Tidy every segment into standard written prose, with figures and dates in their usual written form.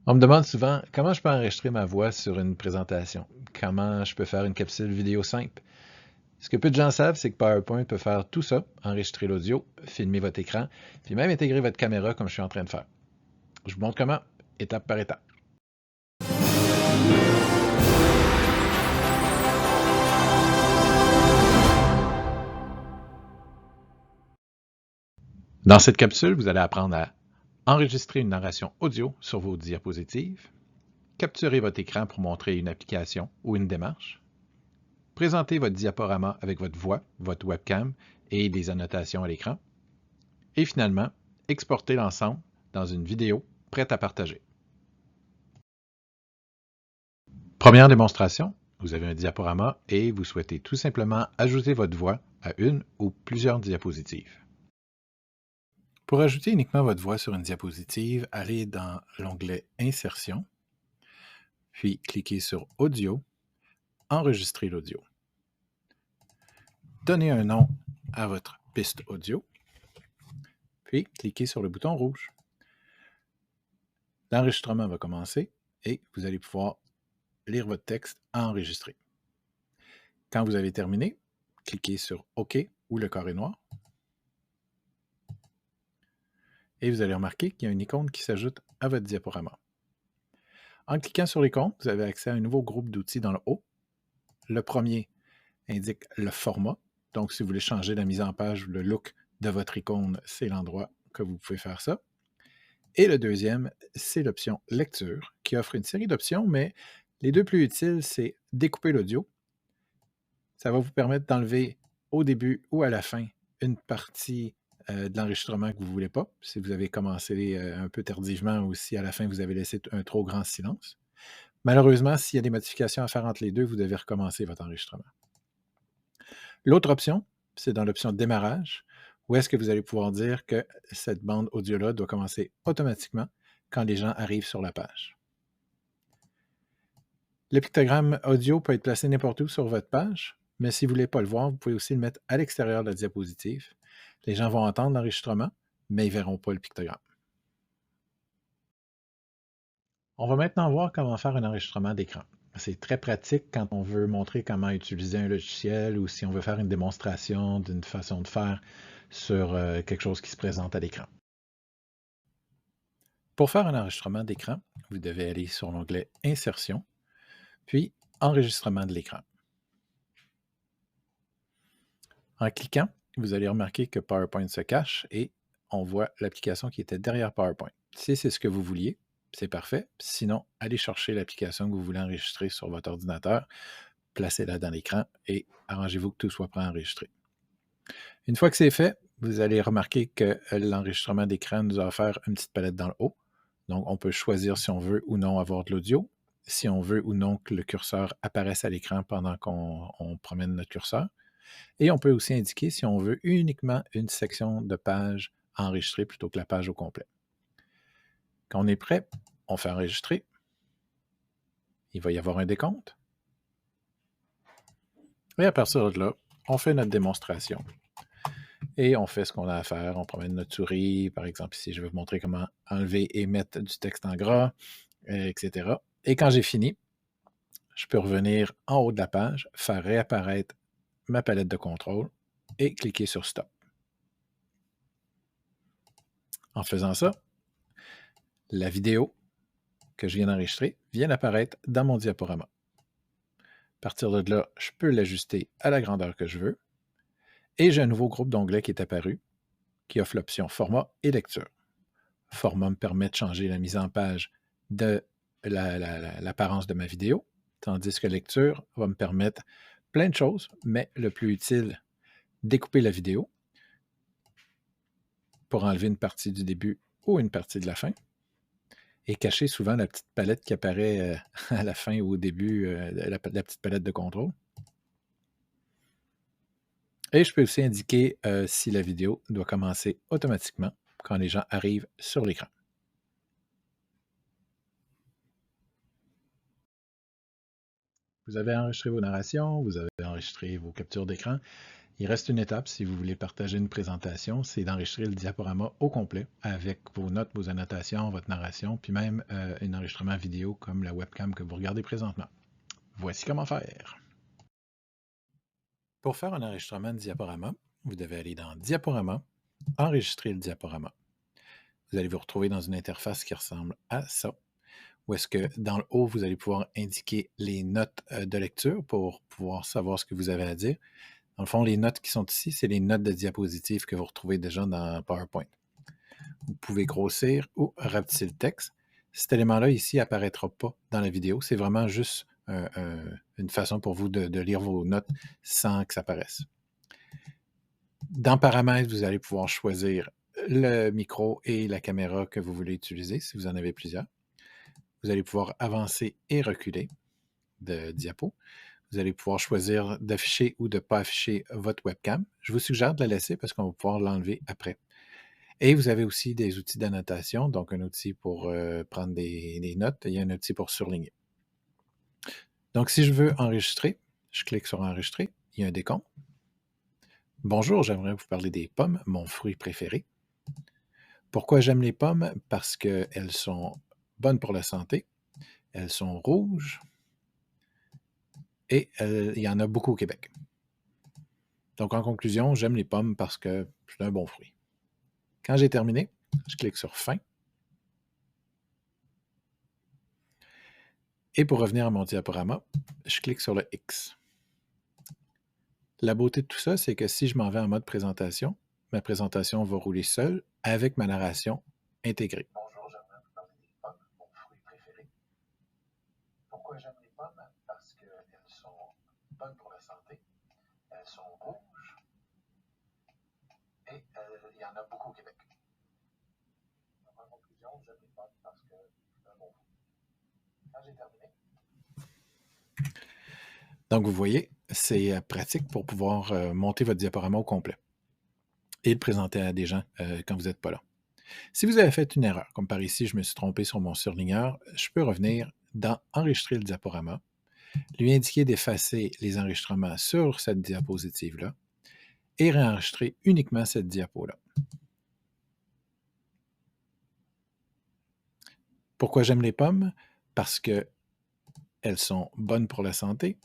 On me demande souvent comment je peux enregistrer ma voix sur une présentation, comment je peux faire une capsule vidéo simple. Ce que peu de gens savent, c'est que PowerPoint peut faire tout ça, enregistrer l'audio, filmer votre écran, puis même intégrer votre caméra comme je suis en train de faire. Je vous montre comment, étape par étape. Dans cette capsule, vous allez apprendre à enregistrer une narration audio sur vos diapositives, capturer votre écran pour montrer une application ou une démarche, présenter votre diaporama avec votre voix, votre webcam et des annotations à l'écran, et finalement, exporter l'ensemble dans une vidéo prête à partager. Première démonstration, vous avez un diaporama et vous souhaitez tout simplement ajouter votre voix à une ou plusieurs diapositives. Pour ajouter uniquement votre voix sur une diapositive, allez dans l'onglet Insertion, puis cliquez sur Audio, Enregistrer l'audio. Donnez un nom à votre piste audio, puis cliquez sur le bouton rouge. L'enregistrement va commencer et vous allez pouvoir lire votre texte enregistré. Quand vous avez terminé, cliquez sur OK ou le carré noir. Et vous allez remarquer qu'il y a une icône qui s'ajoute à votre diaporama. En cliquant sur l'icône, vous avez accès à un nouveau groupe d'outils dans le haut. Le premier indique le format. Donc, si vous voulez changer la mise en page, le look de votre icône, c'est l'endroit que vous pouvez faire ça. Et le deuxième, c'est l'option lecture, qui offre une série d'options, mais les deux plus utiles, c'est découper l'audio. Ça va vous permettre d'enlever au début ou à la fin une partie de l'enregistrement que vous ne voulez pas, si vous avez commencé un peu tardivement ou si à la fin vous avez laissé un trop grand silence. Malheureusement, s'il y a des modifications à faire entre les deux, vous devez recommencer votre enregistrement. L'autre option, c'est dans l'option démarrage, où est-ce que vous allez pouvoir dire que cette bande audio-là doit commencer automatiquement quand les gens arrivent sur la page. Le pictogramme audio peut être placé n'importe où sur votre page, mais si vous ne voulez pas le voir, vous pouvez aussi le mettre à l'extérieur de la diapositive. Les gens vont entendre l'enregistrement, mais ils ne verront pas le pictogramme. On va maintenant voir comment faire un enregistrement d'écran. C'est très pratique quand on veut montrer comment utiliser un logiciel ou si on veut faire une démonstration d'une façon de faire sur quelque chose qui se présente à l'écran. Pour faire un enregistrement d'écran, vous devez aller sur l'onglet Insertion, puis Enregistrement de l'écran. En cliquant, vous allez remarquer que PowerPoint se cache et on voit l'application qui était derrière PowerPoint. Si c'est ce que vous vouliez, c'est parfait. Sinon, allez chercher l'application que vous voulez enregistrer sur votre ordinateur, placez-la dans l'écran et arrangez-vous que tout soit préenregistré. Une fois que c'est fait, vous allez remarquer que l'enregistrement d'écran nous a offert une petite palette dans le haut. Donc, on peut choisir si on veut ou non avoir de l'audio, si on veut ou non que le curseur apparaisse à l'écran pendant qu'on promène notre curseur. Et on peut aussi indiquer si on veut uniquement une section de page enregistrée plutôt que la page au complet. Quand on est prêt, on fait enregistrer. Il va y avoir un décompte. Et à partir de là, on fait notre démonstration. Et on fait ce qu'on a à faire. On promène notre souris. Par exemple, ici, je vais vous montrer comment enlever et mettre du texte en gras, etc. Et quand j'ai fini, je peux revenir en haut de la page, faire réapparaître ma palette de contrôle et cliquer sur Stop. En faisant ça, la vidéo que je viens d'enregistrer vient d'apparaître dans mon diaporama. À partir de là, je peux l'ajuster à la grandeur que je veux. Et j'ai un nouveau groupe d'onglets qui est apparu, qui offre l'option Format et Lecture. Format me permet de changer la mise en page de l'apparence de ma vidéo, tandis que Lecture va me permettre plein de choses, mais le plus utile, découper la vidéo pour enlever une partie du début ou une partie de la fin, et cacher souvent la petite palette qui apparaît à la fin ou au début, la petite palette de contrôle. Et je peux aussi indiquer si la vidéo doit commencer automatiquement quand les gens arrivent sur l'écran. Vous avez enregistré vos narrations, vous avez enregistré vos captures d'écran. Il reste une étape si vous voulez partager une présentation, c'est d'enregistrer le diaporama au complet avec vos notes, vos annotations, votre narration, puis même un enregistrement vidéo comme la webcam que vous regardez présentement. Voici comment faire. Pour faire un enregistrement de diaporama, vous devez aller dans Diaporama, enregistrer le diaporama. Vous allez vous retrouver dans une interface qui ressemble à ça, où est-ce que dans le haut, vous allez pouvoir indiquer les notes de lecture pour pouvoir savoir ce que vous avez à dire. Dans le fond, les notes qui sont ici, c'est les notes de diapositives que vous retrouvez déjà dans PowerPoint. Vous pouvez grossir ou rapetisser le texte. Cet élément-là ici apparaîtra pas dans la vidéo. C'est vraiment juste une façon pour vous de lire vos notes sans que ça apparaisse. Dans Paramètres, vous allez pouvoir choisir le micro et la caméra que vous voulez utiliser, si vous en avez plusieurs. Vous allez pouvoir avancer et reculer de diapo. Vous allez pouvoir choisir d'afficher ou de ne pas afficher votre webcam. Je vous suggère de la laisser parce qu'on va pouvoir l'enlever après. Et vous avez aussi des outils d'annotation, donc un outil pour prendre des notes et un outil pour surligner. Donc, si je veux enregistrer, je clique sur Enregistrer. Il y a un décompte. Bonjour, j'aimerais vous parler des pommes, mon fruit préféré. Pourquoi j'aime les pommes? Parce qu'elles sont bonnes pour la santé, elles sont rouges et il y en a beaucoup au Québec. Donc, en conclusion, j'aime les pommes parce que c'est un bon fruit. Quand j'ai terminé, je clique sur Fin. Et pour revenir à mon diaporama, je clique sur le X. La beauté de tout ça, c'est que si je m'en vais en mode présentation, ma présentation va rouler seule avec ma narration intégrée. Bonjour, j'aimerais vous parler des pommes, mon fruit préféré. Pourquoi j'aime les pommes? Parce qu'elles sont bonnes pour la santé, elles sont rouges et il y en a beaucoup au Québec. Donc, en conclusion, j'aime les pommes parce que c'est un bon fruit. Quand j'ai terminé. Donc, vous voyez, c'est pratique pour pouvoir monter votre diaporama au complet et le présenter à des gens quand vous n'êtes pas là. Si vous avez fait une erreur, comme par ici, je me suis trompé sur mon surligneur, je peux revenir dans Enregistrer le diaporama, lui indiquer d'effacer les enregistrements sur cette diapositive-là et réenregistrer uniquement cette diapo-là. Pourquoi j'aime les pommes? Parce qu'elles sont bonnes pour la santé,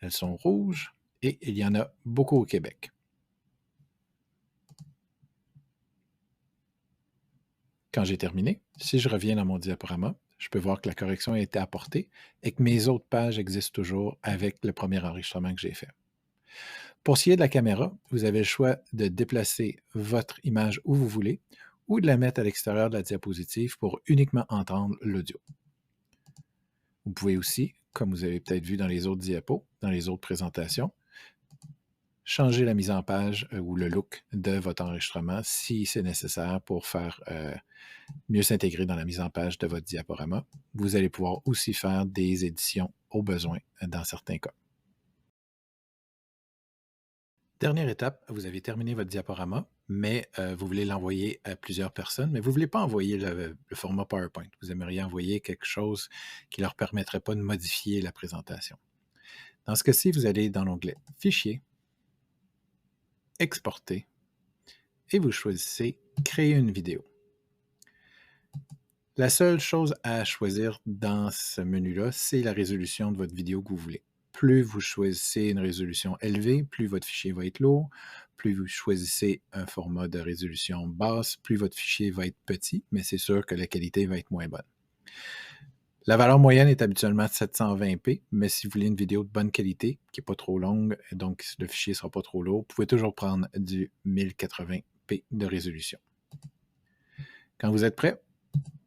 elles sont rouges et il y en a beaucoup au Québec. Quand j'ai terminé, si je reviens dans mon diaporama, je peux voir que la correction a été apportée et que mes autres pages existent toujours avec le premier enregistrement que j'ai fait. Pour ce qui est de la caméra, vous avez le choix de déplacer votre image où vous voulez ou de la mettre à l'extérieur de la diapositive pour uniquement entendre l'audio. Vous pouvez aussi, comme vous avez peut-être vu dans les autres diapos, dans les autres présentations, changer la mise en page ou le look de votre enregistrement si c'est nécessaire pour faire mieux s'intégrer dans la mise en page de votre diaporama. Vous allez pouvoir aussi faire des éditions au besoin dans certains cas. Dernière étape, vous avez terminé votre diaporama, mais vous voulez l'envoyer à plusieurs personnes, mais vous ne voulez pas envoyer le format PowerPoint. Vous aimeriez envoyer quelque chose qui ne leur permettrait pas de modifier la présentation. Dans ce cas-ci, vous allez dans l'onglet Fichier, Exporter, et vous choisissez Créer une vidéo. La seule chose à choisir dans ce menu-là, c'est la résolution de votre vidéo que vous voulez. Plus vous choisissez une résolution élevée, plus votre fichier va être lourd. Plus vous choisissez un format de résolution basse, plus votre fichier va être petit, mais c'est sûr que la qualité va être moins bonne. La valeur moyenne est habituellement 720p, mais si vous voulez une vidéo de bonne qualité, qui n'est pas trop longue, donc le fichier ne sera pas trop lourd, vous pouvez toujours prendre du 1080p de résolution. Quand vous êtes prêt,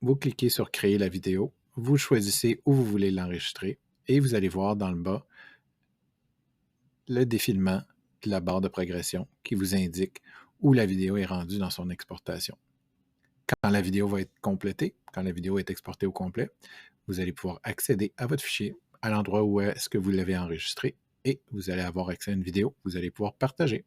vous cliquez sur Créer la vidéo, vous choisissez où vous voulez l'enregistrer et vous allez voir dans le bas le défilement de la barre de progression qui vous indique où la vidéo est rendue dans son exportation. Quand la vidéo va être complétée, quand la vidéo est exportée au complet, vous allez pouvoir accéder à votre fichier à l'endroit où est-ce que vous l'avez enregistré et vous allez avoir accès à une vidéo que vous allez pouvoir partager.